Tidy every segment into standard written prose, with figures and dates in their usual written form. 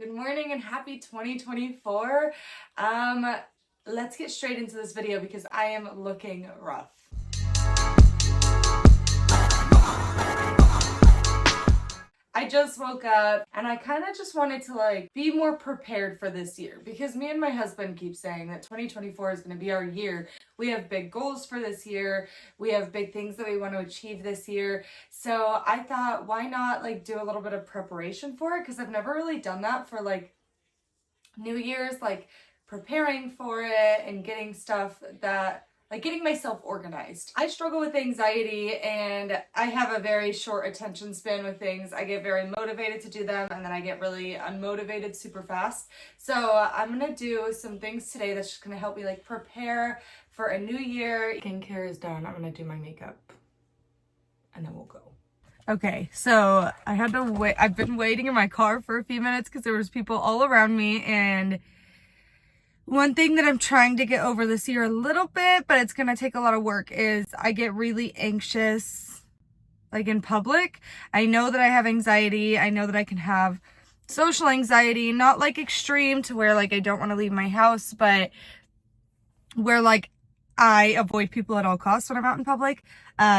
Good morning and happy 2024. Let's get straight into this video because I am looking rough. I just woke up and I kind of just wanted to be more prepared for this year because me and my husband keep saying that 2024 is going to be our year. We have big goals for this year. We have big things that we want to achieve this year. So I thought, why not do a little bit of preparation for it? Because I've never really done that for New Year's, preparing for it and getting stuff that getting myself organized. I struggle with anxiety and I have a very short attention span with things. I get very motivated to do them and then I get really unmotivated super fast. So I'm gonna do some things today that's just gonna help me prepare for a new year. Skincare is done. I'm gonna do my makeup and then we'll go. Okay, so I had to wait. I've been waiting in my car for a few minutes because there was people all around me, and one thing that I'm trying to get over this year a little bit, but it's gonna take a lot of work, is I get really anxious in public. I know that I have anxiety. I know that I can have social anxiety, not extreme to where I don't want to leave my house, but where I avoid people at all costs when I'm out in public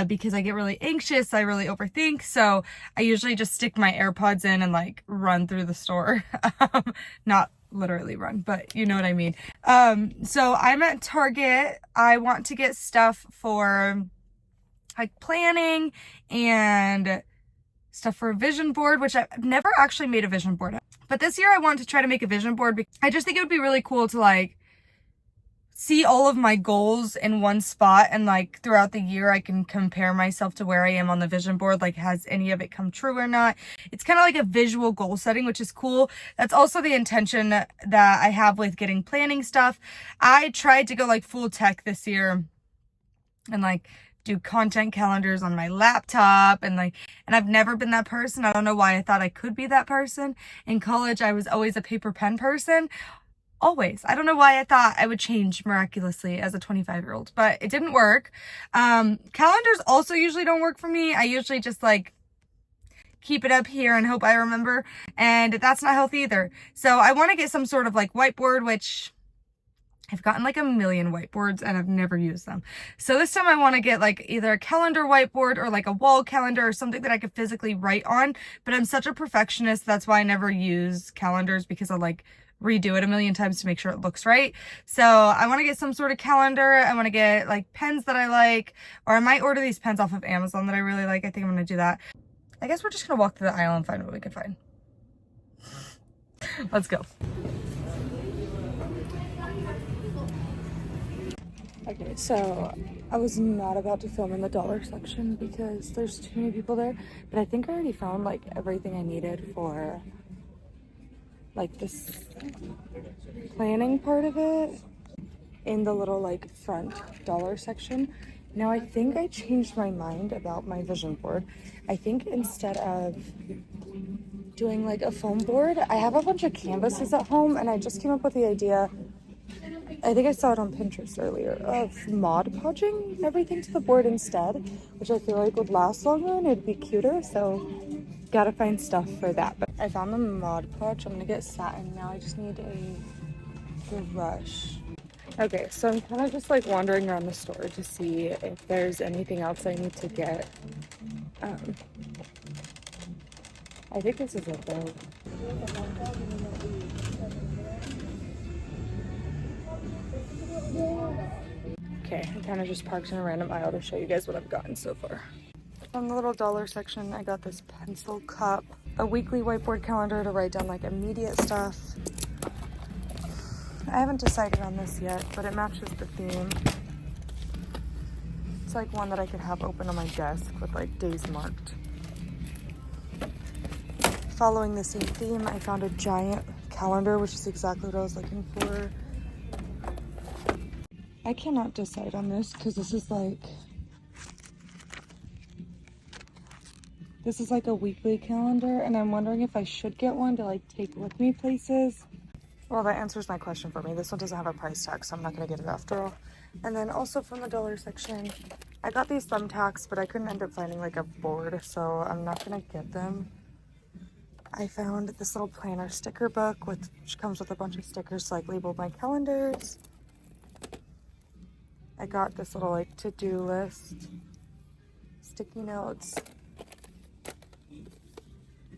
because I get really anxious. I really overthink. So I usually just stick my AirPods in and run through the store. Not literally run, but you know what I mean. So I'm at Target. I want to get stuff for planning and stuff for a vision board, which I've never actually made a vision board. But this year I want to try to make a vision board because I just think it would be really cool to see all of my goals in one spot, and throughout the year I can compare myself to where I am on the vision board, has any of it come true or not. It's kind of like a visual goal setting, which is cool. That's also the intention that I have with getting planning stuff. I tried to go full tech this year and do content calendars on my laptop and I've never been that person. I don't know why I thought I could be that person. In college I was always a paper pen person. Always. I don't know why I thought I would change miraculously as a 25-year-old, but it didn't work. Calendars also usually don't work for me. I usually just keep it up here and hope I remember, and that's not healthy either. So I want to get some sort of whiteboard, which I've gotten a million whiteboards and I've never used them. So this time I want to get either a calendar whiteboard or a wall calendar or something that I could physically write on. But I'm such a perfectionist. That's why I never use calendars, because I redo it a million times to make sure it looks right. So I want to get some sort of calendar. I want to get pens that I like, or I might order these pens off of Amazon that I really like. I think I'm going to do that. I guess we're just going to walk through the aisle and find what we can find. Let's go. Okay, so I was not about to film in the dollar section because there's too many people there, but I think I already found everything I needed for this planning part of it in the little front dollar section. Now I think I changed my mind about my vision board. I think instead of doing a foam board, I have a bunch of canvases at home, and I just came up with the idea, I think I saw it on Pinterest earlier, of Mod Podging everything to the board instead, which I feel would last longer and it'd be cuter. So gotta find stuff for that. But I found the Mod Podge. I'm gonna get satin now. I just need a brush. Okay, so I'm kind of just wandering around the store to see if there's anything else I need to get. I think this is it though. Okay, I kind of just parked in a random aisle to show you guys what I've gotten so far. From the little dollar section, I got this pencil cup, a weekly whiteboard calendar to write down immediate stuff. I haven't decided on this yet, but it matches the theme. It's one that I could have open on my desk with days marked. Following the same theme, I found a giant calendar, which is exactly what I was looking for. I cannot decide on this because this is a weekly calendar, and I'm wondering if I should get one to take with me places. Well, that answers my question for me. This one doesn't have a price tag, so I'm not going to get it after all. And then also from the dollar section, I got these thumbtacks, but I couldn't end up finding a board, so I'm not going to get them. I found this little planner sticker book which comes with a bunch of stickers to like label my calendars. I got this little like to-do list, sticky notes,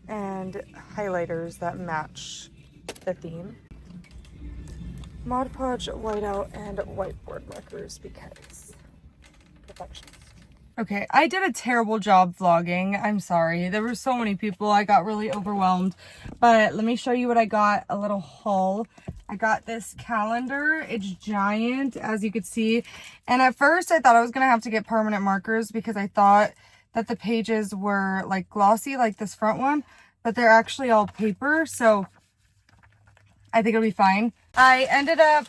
and highlighters that match the theme. Mod Podge whiteout and whiteboard markers because perfectionist. Okay, I did a terrible job vlogging. I'm sorry. There were so many people. I got really overwhelmed. But let me show you what I got. A little haul. I got this calendar. It's giant, as you could see. And at first, I thought I was going to have to get permanent markers because I thought that the pages were like glossy, like this front one. But they're actually all paper, so I think it'll be fine. I ended up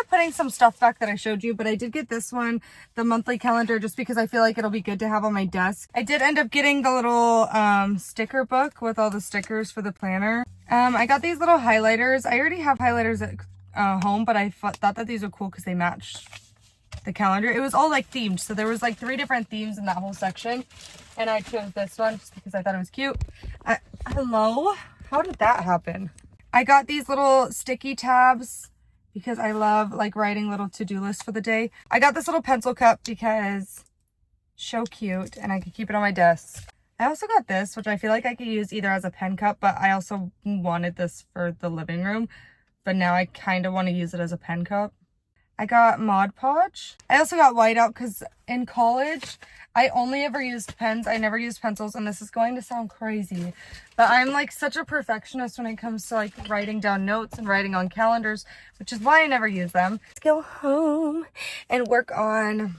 putting some stuff back that I showed you, but I did get this one, the monthly calendar, just because I feel like it'll be good to have on my desk. I did end up getting the little sticker book with all the stickers for the planner. I got these little highlighters. I already have highlighters at home, but I thought that these were cool because they matched the calendar. It was all like themed, so there was like 3 different themes in that whole section, and I chose this one just because I thought it was cute. Hello? How did that happen? I got these little sticky tabs because I love like writing little to-do lists for the day. I got this little pencil cup because so cute and I could keep it on my desk. I also got this, which I feel like I could use either as a pen cup, but I also wanted this for the living room. But now I kind of want to use it as a pen cup. I got Mod Podge. I also got whiteout because in college, I only ever used pens. I never used pencils, and this is going to sound crazy, but I'm like such a perfectionist when it comes to like writing down notes and writing on calendars, which is why I never use them. Let's go home and work on,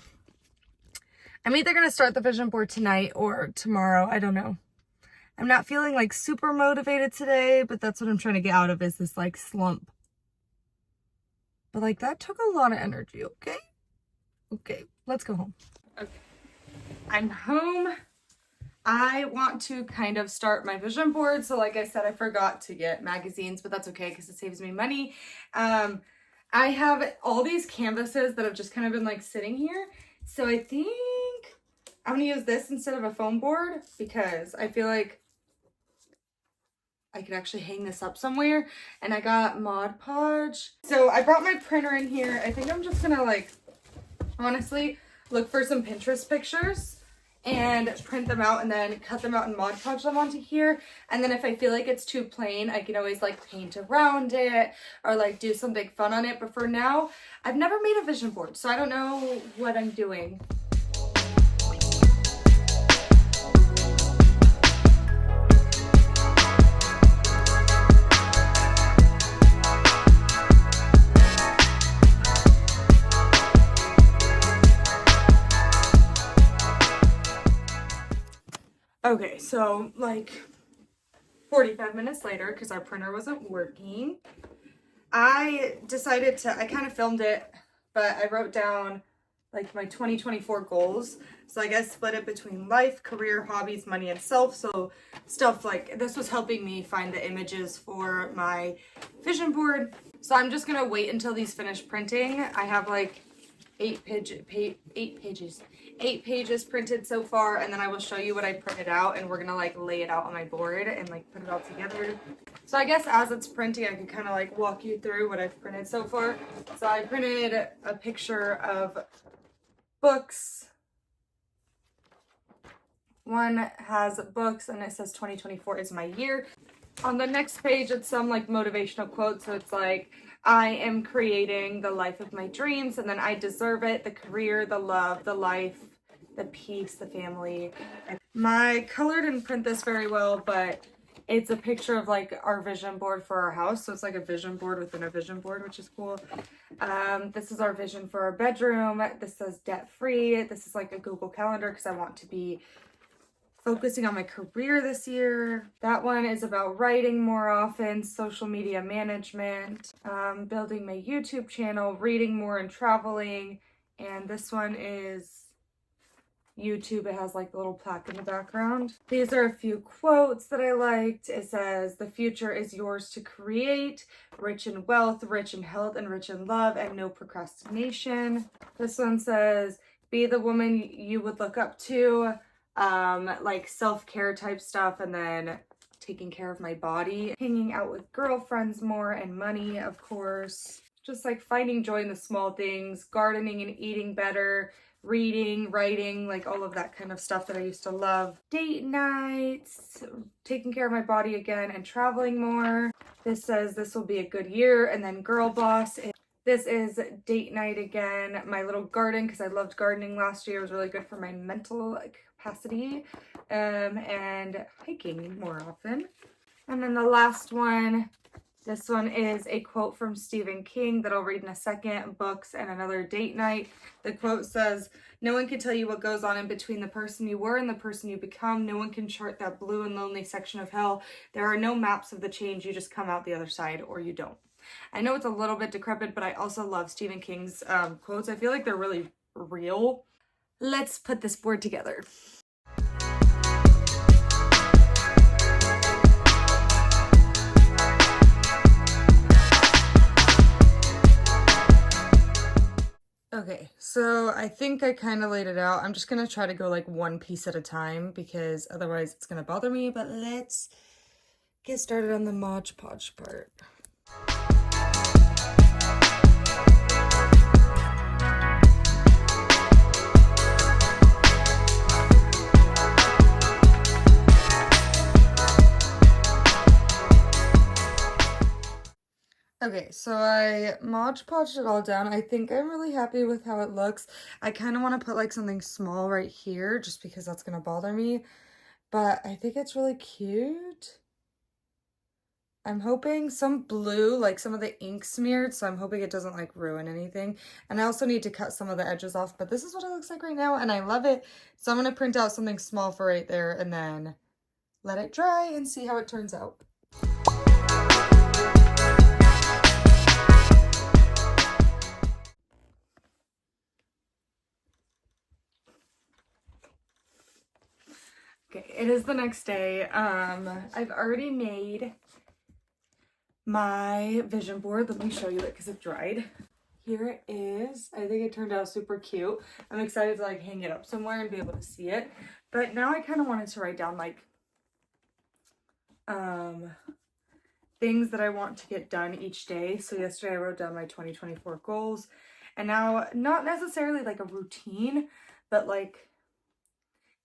I'm either going to start the vision board tonight or tomorrow. I don't know. I'm not feeling like super motivated today, but that's what I'm trying to get out of, is this like slump. But like that took a lot of energy, okay? Okay, let's go home. Okay, I'm home. I want to kind of start my vision board. So like I said, I forgot to get magazines, but that's okay because it saves me money. I have all these canvases that have just kind of been like sitting here. So I think I'm gonna use this instead of a foam board because I feel like I could actually hang this up somewhere. And I got Mod Podge. So I brought my printer in here. I think I'm just gonna like, honestly, look for some Pinterest pictures and print them out and then cut them out and Mod Podge them onto here. And then if I feel like it's too plain, I can always like paint around it or like do something fun on it. But for now, I've never made a vision board, so I don't know what I'm doing. Okay, so like 45 minutes later, because our printer wasn't working, I decided to, I kind of filmed it, but I wrote down like my 2024 goals. So I guess split it between life, career, hobbies, money, and self. So stuff like this was helping me find the images for my vision board. So I'm just gonna wait until these finish printing. I have like 8 pages printed so far, and then I will show you what I printed out, and we're gonna like lay it out on my board and like put it all together. So I guess as it's printing, I can kind of like walk you through what I've printed so far. So I printed a picture of books. One has books and it says 2024 is my year. On the next page, it's some like motivational quotes. So it's like, I am creating the life of my dreams, and then I deserve it, the career, the love, the life, the peace, the family. My color didn't print this very well, but it's a picture of like our vision board for our house. So it's like a vision board within a vision board, which is cool. This is our vision for our bedroom. This says debt free. This is like a Google Calendar because I want to be focusing on my career this year. That one is about writing more often, social media management, building my YouTube channel, reading more and traveling. And this one is YouTube. It has like a little plaque in the background. These are a few quotes that I liked. It says, the future is yours to create, rich in wealth, rich in health, and rich in love, and no procrastination. This one says, be the woman you would look up to. Like self-care type stuff, and then taking care of my body, hanging out with girlfriends more, and money, of course. Just like finding joy in the small things, gardening and eating better, reading, writing, like all of that kind of stuff that I used to love. Date nights, taking care of my body again, and traveling more. This says this will be a good year. And then girl boss. This is date night again. My little garden, because I loved gardening last year. It was really good for my mental capacity. And hiking more often. And then the last one, this one is a quote from Stephen King that I'll read in a second. Books and another date night. The quote says, "No one can tell you what goes on in between the person you were and the person you become. No one can chart that blue and lonely section of hell. There are no maps of the change. You just come out the other side or you don't." I know it's a little bit decrepit, but I also love Stephen King's quotes. I feel like they're really real. Let's put this board together. Okay, so I think I kind of laid it out. I'm just going to try to go like one piece at a time because otherwise it's going to bother me. But let's get started on the Mod Podge part. Okay, so I Mod Podged it all down. I think I'm really happy with how it looks. I kind of want to put like something small right here just because that's going to bother me. But I think it's really cute. I'm hoping some blue, like some of the ink smeared, so I'm hoping it doesn't like ruin anything. And I also need to cut some of the edges off, but this is what it looks like right now and I love it. So I'm going to print out something small for right there and then let it dry and see how it turns out. Okay, it is the next day. I've already made my vision board. Let me show you it because it dried. Here it is. I think it turned out super cute. I'm excited to like hang it up somewhere and be able to see it. But now I kind of wanted to write down like things that I want to get done each day. So yesterday I wrote down my 2024 goals. And now not necessarily like a routine, but like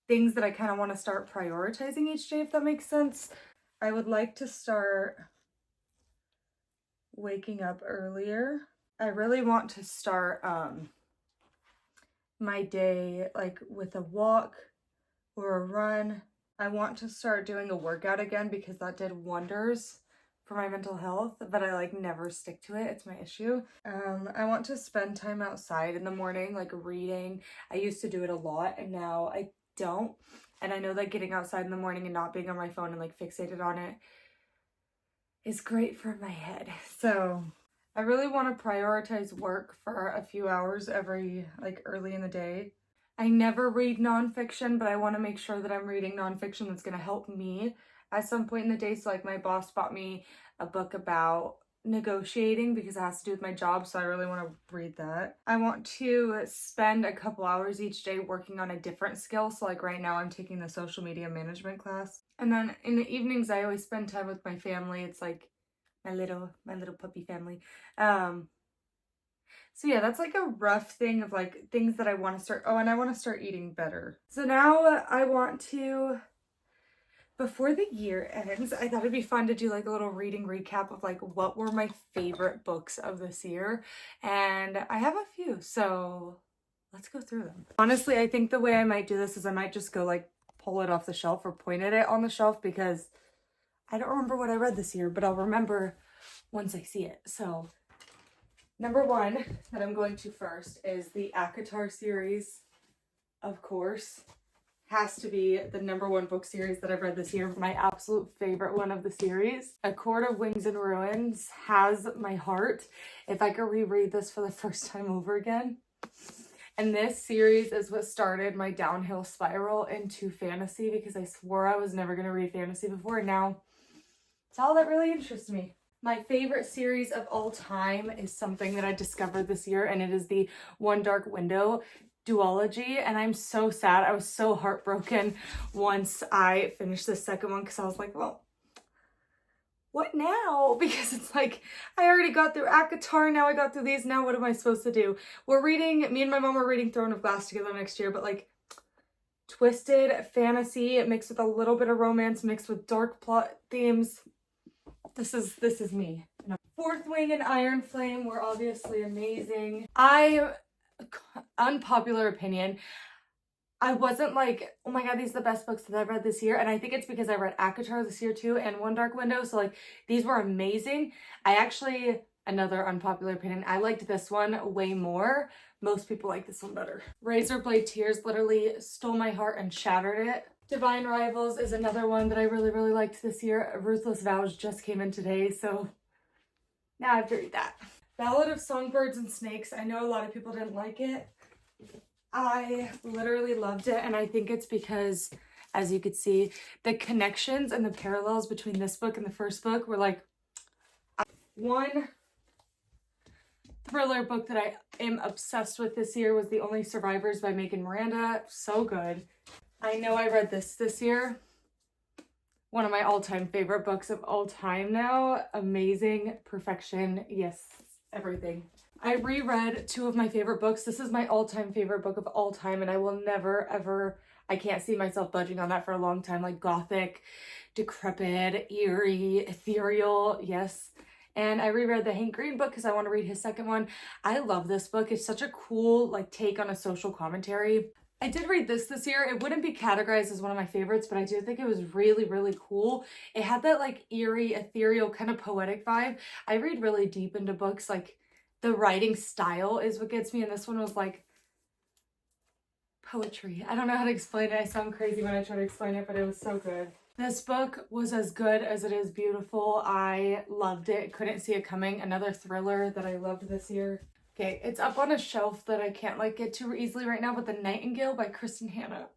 things that I kind of want to start prioritizing each day, if that makes sense. I would like to start waking up earlier. I really want to start my day like with a walk or a run. I want to start doing a workout again because that did wonders for my mental health, but I like never stick to it. It's my issue. I want to spend time outside in the morning, like reading. I used to do it a lot and now I don't. And I know that getting outside in the morning and not being on my phone and like fixated on it is great for my head. So I really want to prioritize work for a few hours every like early in the day. I never read nonfiction, but I want to make sure that I'm reading nonfiction that's going to help me at some point in the day. So like my boss bought me a book about negotiating because it has to do with my job, so I really want to read that. I want to spend a couple hours each day working on a different skill. So like right now I'm taking the social media management class. And then in the evenings I always spend time with my family. It's like my little puppy family. So yeah, that's like a rough thing of like things that I want to start. Oh, and I want to start eating better. So now I want to, before the year ends, I thought it'd be fun to do like a little reading recap of like what were my favorite books of this year. And I have a few, so let's go through them. Honestly, I think the way I might do this is I might just go like pull it off the shelf or point at it on the shelf because I don't remember what I read this year, but I'll remember once I see it. So number one that I'm going to first is the ACOTAR series, of course. Has to be the number one book series that I've read this year. My absolute favorite one of the series. A Court of Wings and Ruins has my heart. If I could reread this for the first time over again. And this series is what started my downhill spiral into fantasy because I swore I was never going to read fantasy before. And now it's all that really interests me. My favorite series of all time is something that I discovered this year, and it is the One Dark Window duology, and I'm so sad. I was so heartbroken once I finished the second one because I was like, well, what now? Because it's like, I already got through ACOTAR, now I got through these, now what am I supposed to do? Me and my mom are reading Throne of Glass together next year, but like twisted fantasy mixed with a little bit of romance, mixed with dark plot themes. This is me. Fourth Wing and Iron Flame were obviously amazing. Unpopular opinion, I wasn't like, oh my god, these are the best books that I've read this year. And I think it's because I read ACOTAR this year too and One Dark Window. So like these were amazing. Another unpopular opinion, I liked this one way more. Most people like this one better. Razorblade Tears literally stole my heart and shattered it. Divine Rivals is another one that I really liked this year. Ruthless Vows just came in today, so now I have to read that. Ballad of Songbirds and Snakes. I know a lot of people didn't like it. I literally loved it, and I think it's because, as you could see, the connections and the parallels between this book and the first book were like one thriller book that I am obsessed with this year was The Only Survivors by Megan Miranda. So good. I know I read this year. One of my all-time favorite books of all time now. Amazing, perfection, yes, everything. I reread two of my favorite books. This is my all-time favorite book of all time, and I will never, ever, I can't see myself budging on that for a long time. Like gothic, decrepit, eerie, ethereal, yes. And I reread the Hank Green book because I want to read his second one. I love this book. It's such a cool like take on a social commentary. I did read this year. It wouldn't be categorized as one of my favorites, but I do think it was really cool. It had that like eerie, ethereal, kind of poetic vibe. I read really deep into books. Like the writing style is what gets me, and this one was like poetry. I don't know how to explain it. I sound crazy when I try to explain it, but it was so good. This book was as good as it is beautiful. I loved it. Couldn't see it coming. Another thriller that I loved this year. Okay, it's up on a shelf that I can't like get to easily right now, but The Nightingale by Kristen Hanna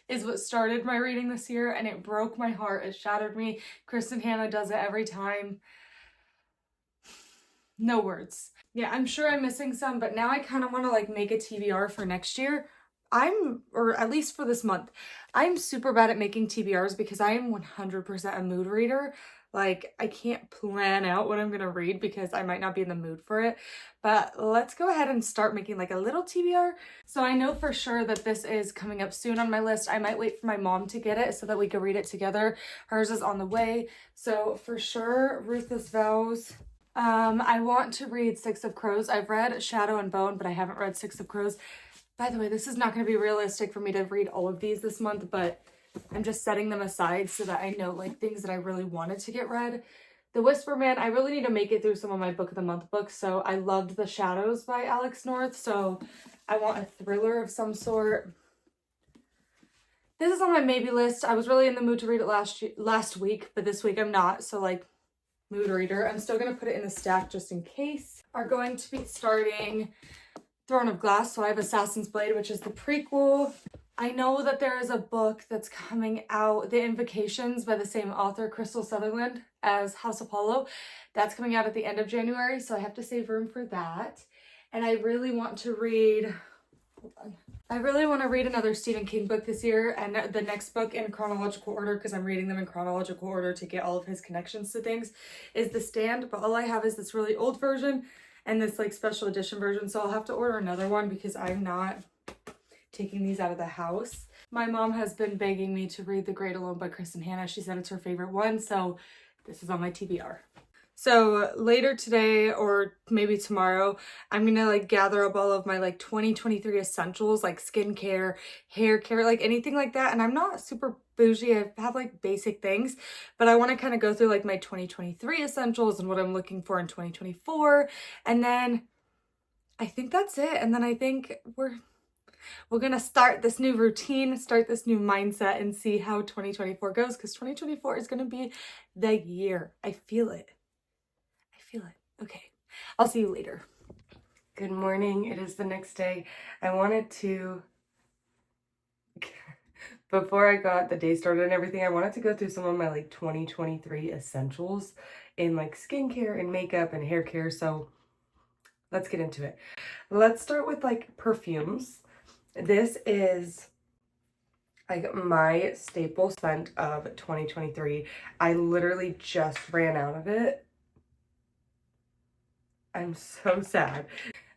is what started my reading this year, and it broke my heart. It shattered me. Kristen Hanna does it every time. No words. Yeah, I'm sure I'm missing some, but now I kind of want to like make a TBR for next year. Or at least for this month, I'm super bad at making TBRs because I am 100% a mood reader. Like, I can't plan out what I'm going to read because I might not be in the mood for it. But let's go ahead and start making like a little TBR. So I know for sure that this is coming up soon on my list. I might wait for my mom to get it so that we can read it together. Hers is on the way. So for sure, Ruthless Vows. I want to read Six of Crows. I've read Shadow and Bone, but I haven't read Six of Crows. By the way, this is not going to be realistic for me to read all of these this month, but I'm just setting them aside so that I know like things that I really wanted to get read. The Whisper Man, I really need to make it through some of my Book of the Month books. So I loved The Shadows by Alex North. So I want a thriller of some sort. This is on my maybe list. I was really in the mood to read it last week, but this week I'm not. So like mood reader. I'm still going to put it in the stack just in case. Are going to be starting Throne of Glass. So I have Assassin's Blade, which is the prequel. I know that there is a book that's coming out, The Invocations by the same author, Crystal Sutherland, as House of Hollow. That's coming out at the end of January, so I have to save room for that. And I really want to read, another Stephen King book this year, and the next book in chronological order, because I'm reading them in chronological order to get all of his connections to things, is The Stand. But all I have is this really old version and this like special edition version, so I'll have to order another one because I'm not taking these out of the house. My mom has been begging me to read The Great Alone by Kristen Hanna. She said it's her favorite one, so this is on my TBR. So later today or maybe tomorrow, I'm gonna like gather up all of my like 2023 essentials, like skincare, hair care, like anything like that. And I'm not super bougie. I have like basic things, but I want to kind of go through like my 2023 essentials and what I'm looking for in 2024. And then I think that's it. And then I think we're gonna start this new routine, start this new mindset, and see how 2024 goes, because 2024 is gonna be the year. I feel it. Okay, I'll see you later. Good morning. It is the next day. I wanted to, before I got the day started and everything, I wanted to go through some of my like 2023 essentials in like skincare and makeup and hair care. So let's get into it. Let's start with like perfumes. This is Like my staple scent of 2023. I literally just ran out of it. I'm so sad.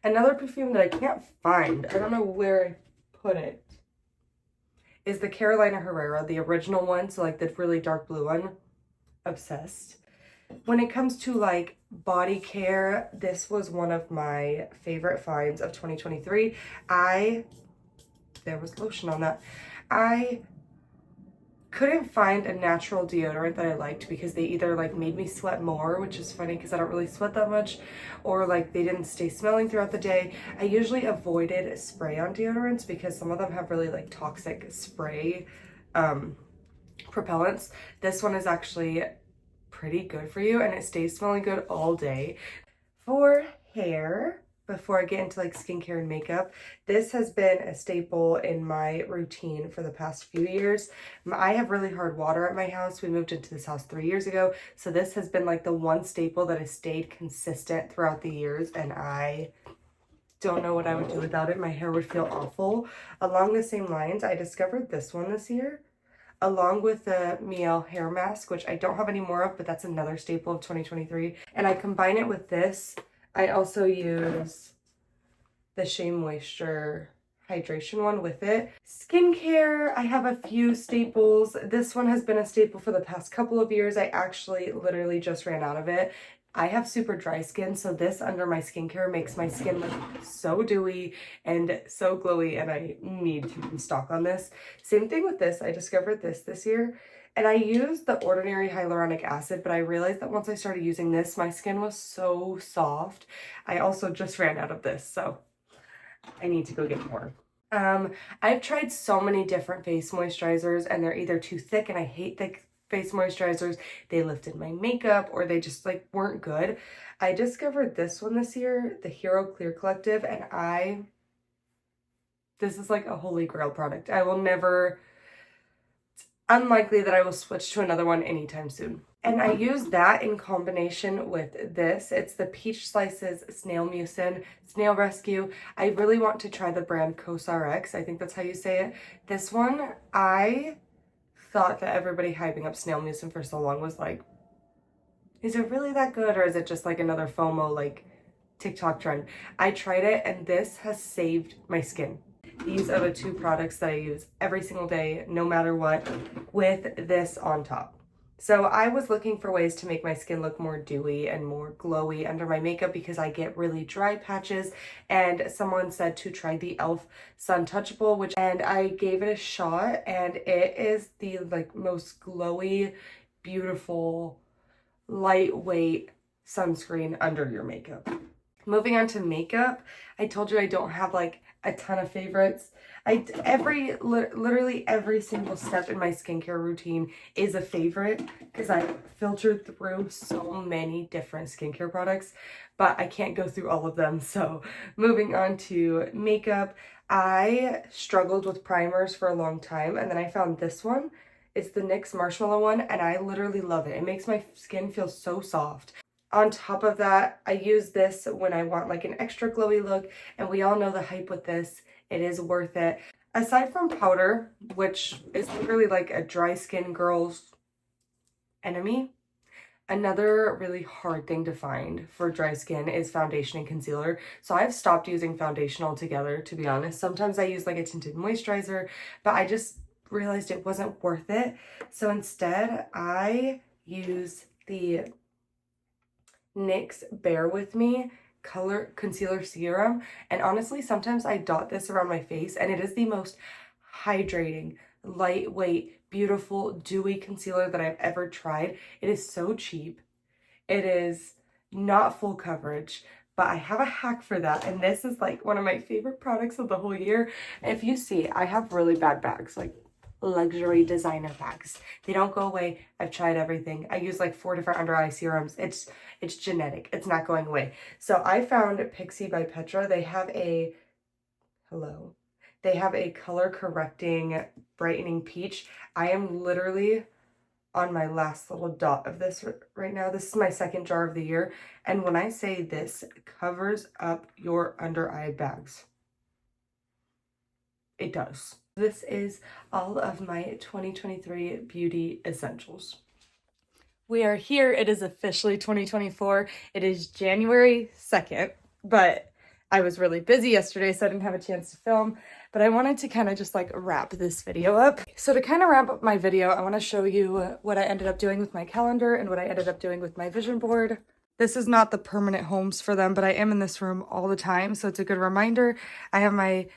Another perfume that I can't find, I don't know where I put it, is the Carolina Herrera, the original one, so like the really dark blue one. Obsessed. When it comes to like body care, this was one of my favorite finds of 2023. There was lotion on that. I couldn't find a natural deodorant that I liked because they either like made me sweat more, which is funny because I don't really sweat that much, or like they didn't stay smelling throughout the day. I usually avoided spray on deodorants because some of them have really like toxic spray propellants. This one is actually pretty good for you and it stays smelling good all day. For hair, before I get into like skincare and makeup, this has been a staple in my routine for the past few years. I have really hard water at my house. We moved into this house 3 years ago, so this has been like the one staple that has stayed consistent throughout the years, and I don't know what I would do without it. My hair would feel awful. Along the same lines, I discovered this one this year, along with the Miel hair mask, which I don't have any more of, but that's another staple of 2023. And I combine it with this. I also use the Shea Moisture hydration one with it. Skincare, I have a few staples. This one has been a staple for the past couple of years. I actually literally just ran out of it. I have super dry skin, so this under my skincare makes my skin look so dewy and so glowy, and I need to restock on this. Same thing with this. I discovered this year, and I used the Ordinary Hyaluronic Acid, but I realized that once I started using this, my skin was so soft. I also just ran out of this, so I need to go get more. I've tried so many different face moisturizers, and they're either too thick, and I hate thick face moisturizers, they lifted my makeup, or they just like weren't good. I discovered this one this year, the Hero Clear Collective, and this is like a holy grail product. I will never, it's unlikely that I will switch to another one anytime soon. And I use that in combination with this. It's the Peach Slices Snail Mucin Snail Rescue. I really want to try the brand CosRX. I think that's how you say it. This one, I thought that everybody hyping up snail mucin for so long was like, is it really that good, or is it just like another FOMO like TikTok trend? I tried it and this has saved my skin. These are the two products that I use every single day, no matter what, with this on top. So I was looking for ways to make my skin look more dewy and more glowy under my makeup because I get really dry patches, and someone said to try the e.l.f. Sun Touchable, and I gave it a shot, and it is the like most glowy, beautiful, lightweight sunscreen under your makeup. Moving on to makeup, I told you I don't have like a ton of favorites. Literally every single step in my skincare routine is a favorite because I filtered through so many different skincare products, but I can't go through all of them. So moving on to makeup, I struggled with primers for a long time, and then I found this one. It's the NYX Marshmallow one, and I literally love it. It makes my skin feel so soft. On top of that, I use this when I want like an extra glowy look, and we all know the hype with this. It is worth it. Aside from powder, which is literally like a dry skin girl's enemy, another really hard thing to find for dry skin is foundation and concealer. So I've stopped using foundation altogether, to be honest. Sometimes I use like a tinted moisturizer, but I just realized it wasn't worth it. So instead, I use the NYX Bear With Me Color Concealer Serum, and honestly sometimes I dot this around my face, and it is the most hydrating, lightweight, beautiful, dewy concealer that I've ever tried. It is so cheap. It is not full coverage, but I have a hack for that, and this is like one of my favorite products of the whole year. And if you see, I have really bad bags, like luxury designer bags. They don't go away. I've tried everything. I use like 4 different under eye serums. It's genetic. It's not going away. So I found Pixi by Petra. They have a color correcting brightening peach. I am literally on my last little dot of this right now. This is my second jar of the year, and when I say this covers up your under eye bags, it does. This is all of my 2023 beauty essentials. We are here. It is officially 2024. It is January 2nd, but I was really busy yesterday, so I didn't have a chance to film, but I wanted to kind of just like wrap this video up. So to kind of wrap up my video, I want to show you what I ended up doing with my calendar and what I ended up doing with my vision board. This is not the permanent homes for them, but I am in this room all the time, so it's a good reminder. I have my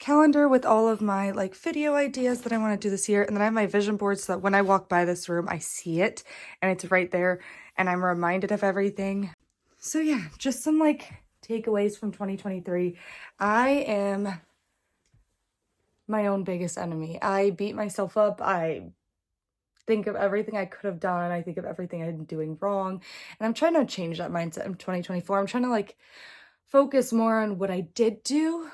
calendar with all of my like video ideas that I want to do this year, and then I have my vision board so that when I walk by this room I see it and it's right there and I'm reminded of everything. So yeah, just some like takeaways from 2023. I am my own biggest enemy. I beat myself up. I think of everything I could have done. I think of everything I'm doing wrong, and I'm trying to change that mindset in 2024. I'm trying to like focus more on what I did do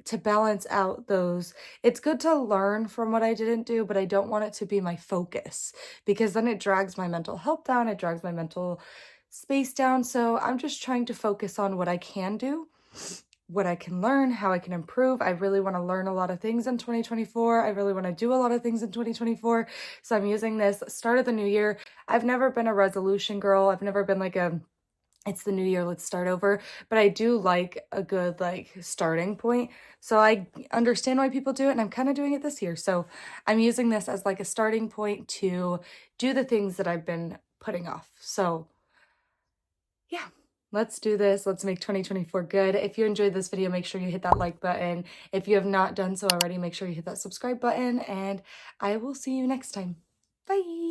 to balance out those. It's good to learn from what I didn't do, but I don't want it to be my focus because then it drags my mental health down, it drags my mental space down. So I'm just trying to focus on what I can do, what I can learn, how I can improve. I really want to learn a lot of things in 2024. I really want to do a lot of things in 2024. So I'm using this start of the new year. I've never been a resolution girl. I've never been like it's the new year, let's start over. But I do like a good like starting point. So I understand why people do it, and I'm kind of doing it this year. So I'm using this as like a starting point to do the things that I've been putting off. So yeah, let's do this. Let's make 2024 good. If you enjoyed this video, make sure you hit that like button. If you have not done so already, make sure you hit that subscribe button, and I will see you next time. Bye.